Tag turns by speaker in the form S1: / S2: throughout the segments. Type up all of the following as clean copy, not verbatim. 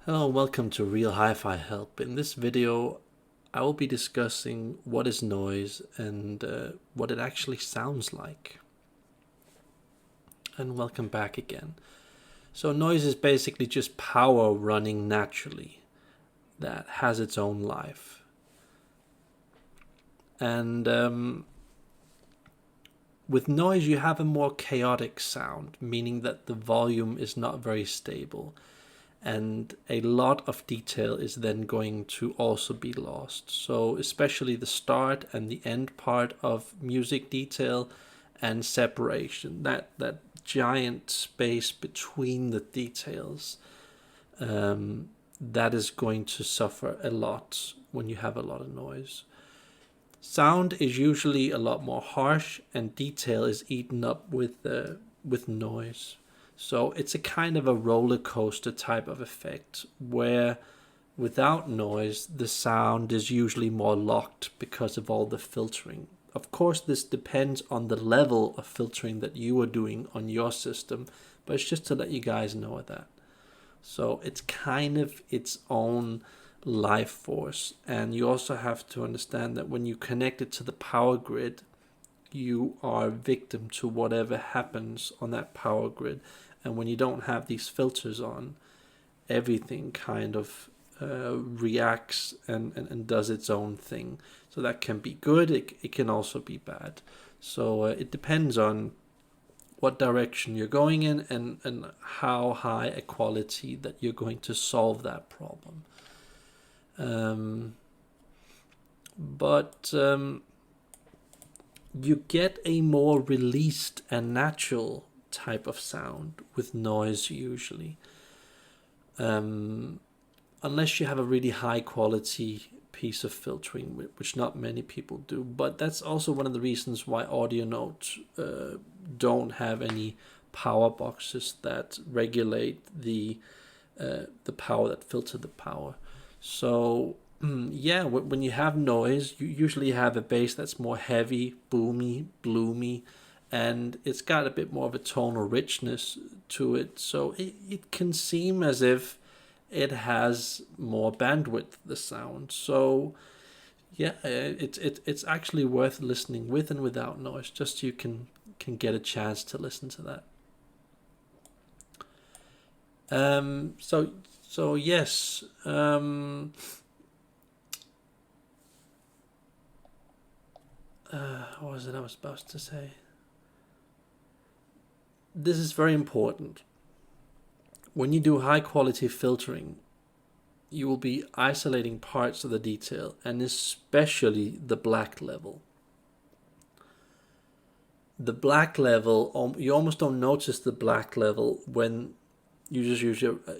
S1: Hello, welcome to Real Hi-Fi Help. In this video, I will be discussing what is noise and what it actually sounds like. And welcome back again. So noise is basically just power running naturally that has its own life. And with noise, you have a more chaotic sound, meaning that the volume is not very stable. And a lot of detail is then going to also be lost. So especially the start and the end part of music detail and separation, that giant space between the details, that is going to suffer a lot when you have a lot of noise. Sound is usually a lot more harsh, and detail is eaten up with noise. So it's a kind of a roller coaster type of effect where without noise, the sound is usually more locked because of all the filtering. Of course, this depends on the level of filtering that you are doing on your system, but it's just to let you guys know that. So it's kind of its own life force. And you also have to understand that when you connect it to the power grid, you are victim to whatever happens on that power grid. And when you don't have these filters on, everything kind of reacts and does its own thing. So that can be good, it can also be bad. So it depends on what direction you're going in and how high a quality that you're going to solve that problem. But you get a more released and natural type of sound with noise usually, unless you have a really high quality piece of filtering, which not many people do. But that's also one of the reasons why audio notes don't have any power boxes that regulate the power, that filter the power. So yeah, when you have noise, you usually have a bass that's more heavy, boomy, bloomy, and it's got a bit more of a tonal richness to it. So it can seem as if it has more bandwidth, the sound. So yeah, it's actually worth listening with and without noise, just so you can get a chance to listen to that. So yes. What was it I was supposed to say? This is very important. When you do high quality filtering, you will be isolating parts of the detail, and especially the black level. The black level, you almost don't notice the black level when you just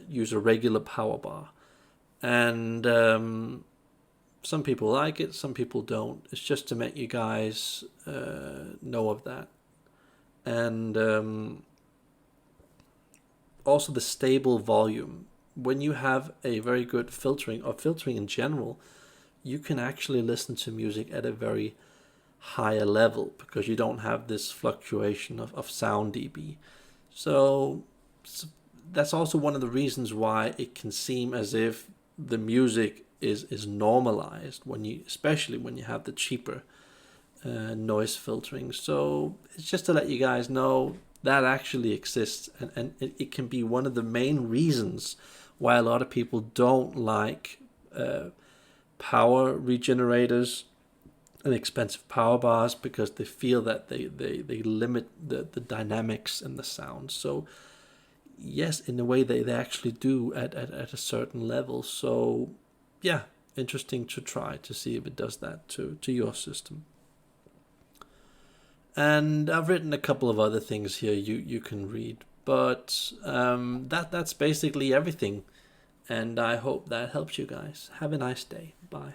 S1: use a regular power bar. And some people like it, some people don't. It's just to make you guys know of that. And also the stable volume. When you have a very good filtering, or filtering in general, you can actually listen to music at a very higher level because you don't have this fluctuation of sound dB. So that's also one of the reasons why it can seem as if the music is normalized when you, especially when you have the cheaper noise filtering. So it's just to let you guys know that actually exists, and it can be one of the main reasons why a lot of people don't like power regenerators and expensive power bars, because they feel that they limit the dynamics and the sound. So yes, in a way they actually do at a certain level. So yeah, interesting to try to see if it does that to your system. And I've written a couple of other things here you can read, but that's basically everything. And I hope that helps you guys. Have a nice day. Bye.